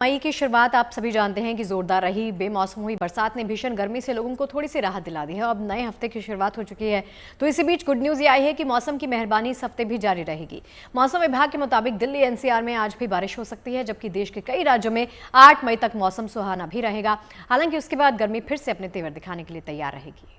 मई की शुरुआत आप सभी जानते हैं कि जोरदार रही। बेमौसम हुई बरसात ने भीषण गर्मी से लोगों को थोड़ी सी राहत दिला दी है। अब नए हफ्ते की शुरुआत हो चुकी है, तो इसी बीच गुड न्यूज ये आई है कि मौसम की मेहरबानी इस हफ्ते भी जारी रहेगी। मौसम विभाग के मुताबिक दिल्ली एनसीआर में आज भी बारिश हो सकती है, जबकि देश के कई राज्यों में 8 मई तक मौसम सुहाना भी रहेगा। हालांकि उसके बाद गर्मी फिर से अपने तेवर दिखाने के लिए तैयार रहेगी।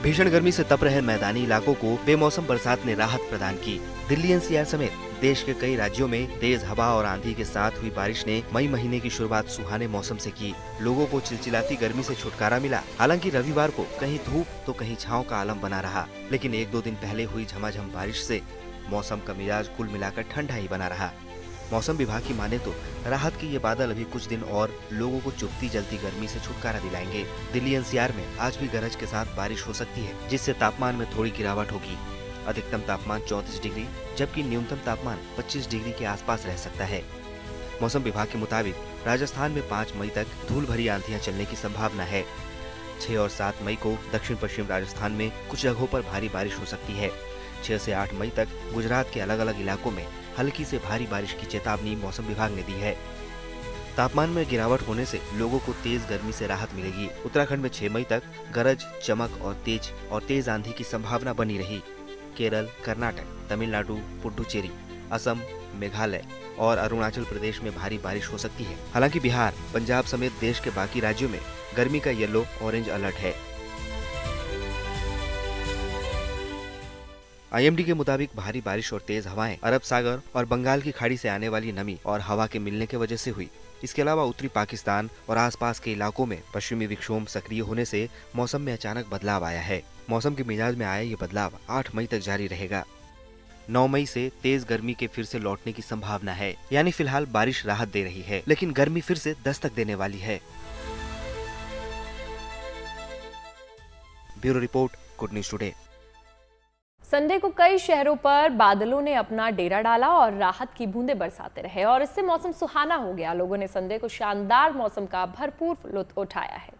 भीषण गर्मी से तप रहे मैदानी इलाकों को बेमौसम बरसात ने राहत प्रदान की। दिल्ली एनसीआर समेत देश के कई राज्यों में तेज हवा और आंधी के साथ हुई बारिश ने मई महीने की शुरुआत सुहाने मौसम से की। लोगों को चिलचिलाती गर्मी से छुटकारा मिला। हालांकि रविवार को कहीं धूप तो कहीं छांव का आलम बना रहा, लेकिन 1-2 दिन पहले हुई झमाझम बारिश से मौसम का मिजाज कुल मिलाकर ठंडा ही बना रहा। मौसम विभाग की माने तो राहत के ये बादल अभी कुछ दिन और लोगों को चुभती जलती गर्मी से छुटकारा दिलाएंगे। दिल्ली एनसीआर में आज भी गरज के साथ बारिश हो सकती है, जिससे तापमान में थोड़ी गिरावट होगी। अधिकतम तापमान 34 डिग्री जबकि न्यूनतम तापमान 25 डिग्री के आसपास रह सकता है। मौसम विभाग के मुताबिक राजस्थान में 5 मई तक धूल भरी आंधियां चलने की संभावना है। 6 और 7 मई को दक्षिण पश्चिम राजस्थान में कुछ जगहों पर भारी बारिश हो सकती है। 6 से 8 मई तक गुजरात के अलग अलग इलाकों में हल्की से भारी बारिश की चेतावनी मौसम विभाग ने दी है। तापमान में गिरावट होने से लोगों को तेज गर्मी से राहत मिलेगी। उत्तराखंड में 6 मई तक गरज, चमक और तेज आंधी की संभावना बनी रही। केरल, कर्नाटक, तमिलनाडु, पुडुचेरी, असम, मेघालय और अरुणाचल प्रदेश में भारी बारिश हो सकती है। हालांकि बिहार, पंजाब समेत देश के बाकी राज्यों में गर्मी का येलो ऑरेंज अलर्ट है। आईएमडी के मुताबिक भारी बारिश और तेज हवाएं अरब सागर और बंगाल की खाड़ी से आने वाली नमी और हवा के मिलने की वजह से हुई। इसके अलावा उत्तरी पाकिस्तान और आसपास के इलाकों में पश्चिमी विक्षोभ सक्रिय होने से मौसम में अचानक बदलाव आया है। मौसम के मिजाज में आया ये बदलाव 8 मई तक जारी रहेगा। 9 मई से तेज गर्मी के फिर से लौटने की संभावना है। यानी फिलहाल बारिश राहत दे रही है, लेकिन गर्मी फिर से दस्तक देने वाली है। Bureau report, good news today. Sunday को कई शहरों पर बादलों ने अपना डेरा डाला और राहत की बूंदें बरसाते रहे और इससे मौसम सुहाना हो गया। लोगों ने संडे को शानदार मौसम का भरपूर लुत्फ उठाया है।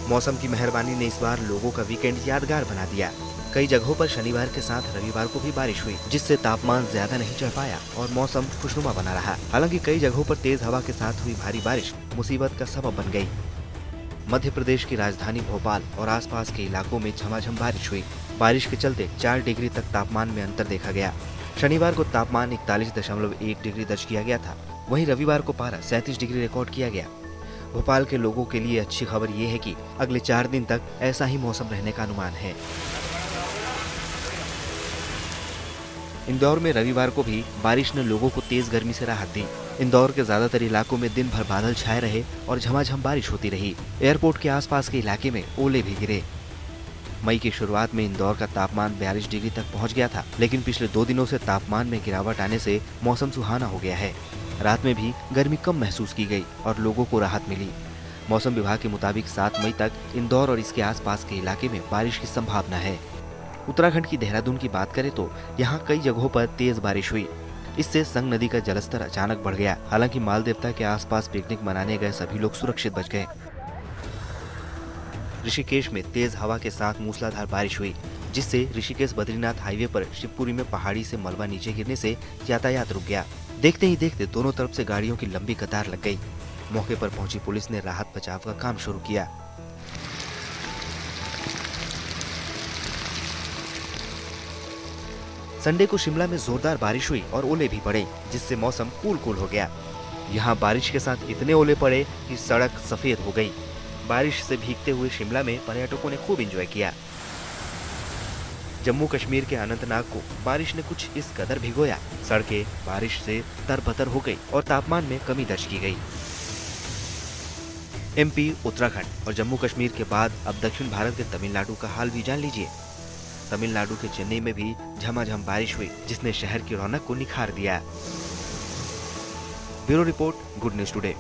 मौसम की मेहरबानी ने इस बार लोगों का वीकेंड यादगार बना दिया। कई जगहों पर शनिवार के साथ रविवार को भी बारिश हुई, जिससे तापमान ज्यादा नहीं चढ़ पाया और मौसम खुशनुमा बना रहा। हालांकि कई जगहों पर तेज हवा के साथ हुई भारी बारिश मुसीबत का सबब बन गई। मध्य प्रदेश की राजधानी भोपाल और आसपास के इलाकों में झमाझम बारिश हुई। बारिश के चलते 4 डिग्री तक तापमान में अंतर देखा गया। शनिवार को तापमान 41.1 डिग्री दर्ज किया गया था। वहीं रविवार को पारा 37 डिग्री रिकॉर्ड किया गया। भोपाल के लोगों के लिए अच्छी खबर ये है कि अगले 4 दिन तक ऐसा ही मौसम रहने का अनुमान है। इंदौर में रविवार को भी बारिश ने लोगों को तेज गर्मी से राहत दी। इंदौर के ज्यादातर इलाकों में दिन भर बादल छाए रहे और झमाझम बारिश होती रही। एयरपोर्ट के आसपास के इलाके में ओले भी गिरे। मई की शुरुआत में इंदौर का तापमान 42 डिग्री तक पहुंच गया था, लेकिन पिछले 2 दिनों से तापमान में गिरावट आने से मौसम सुहाना हो गया है। रात में भी गर्मी कम महसूस की गई और लोगों को राहत मिली। मौसम विभाग के मुताबिक 7 मई तक इंदौर और इसके आसपास के इलाके में बारिश की संभावना है। उत्तराखंड की देहरादून की बात करें तो यहाँ कई जगहों पर तेज बारिश हुई। इससे संग नदी का जलस्तर अचानक बढ़ गया। हालांकि माल देवता के आसपास पिकनिक मनाने गए सभी लोग सुरक्षित बच गए। ऋषिकेश में तेज हवा के साथ मूसलाधार बारिश हुई, जिससे ऋषिकेश बद्रीनाथ हाईवे पर शिवपुरी में पहाड़ी से मलबा नीचे गिरने से यातायात रुक गया। देखते ही देखते दोनों तरफ से गाड़ियों की लंबी कतार लग गई। मौके पर पहुंची पुलिस ने राहत बचाव का काम शुरू किया। संडे को शिमला में जोरदार बारिश हुई और ओले भी पड़े, जिससे मौसम कूल हो गया। यहाँ बारिश के साथ इतने ओले पड़े कि सड़क सफेद हो गई। बारिश से भीगते हुए शिमला में पर्यटकों ने खूब एंजॉय किया। जम्मू कश्मीर के अनंतनाग को बारिश ने कुछ इस कदर भिगोया, सड़कें बारिश से तरबतर हो गई और तापमान में कमी दर्ज की गई। एमपी, उत्तराखंड और जम्मू कश्मीर के बाद अब दक्षिण भारत के तमिलनाडु का हाल भी जान लीजिए। तमिलनाडु के चेन्नई में भी झमाझम बारिश हुई, जिसने शहर की रौनक को निखार दिया। Bureau report, good news today.